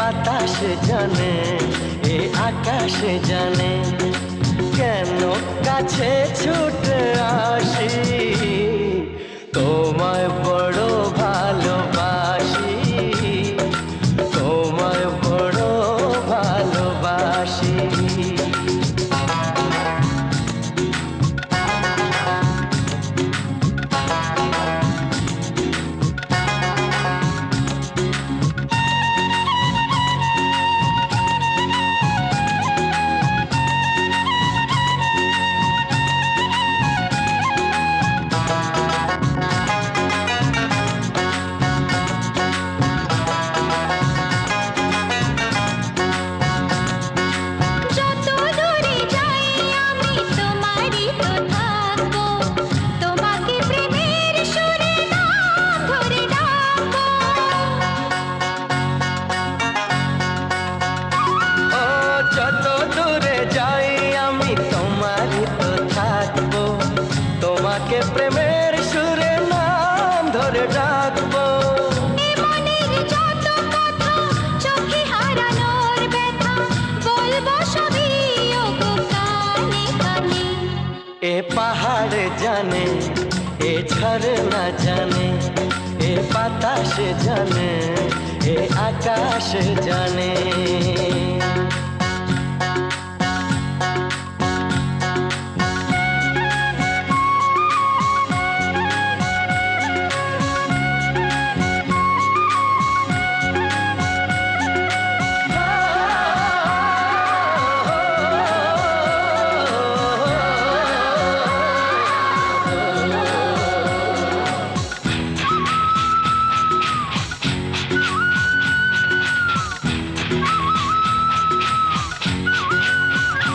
বাতাস জানে, এ আকাশ জানে, কেন কাছে ছুটে আসি, তোমায় বড় ভালোবাসি, তোমায় বড় ভালোবাসি। যত দূরে যাই আমি তোমারই তো থাকবো, তোমাকে প্রেমের সুরে নাম ধরে ডাকবো। মনের যত কথা চোখে হারানোর ব্যথা বলবো সবই ওগো কানে কানে। এ পাহাড় জানে, এ ঝরনা জানে, এ বাতাস জানে, এ আকাশ জানে।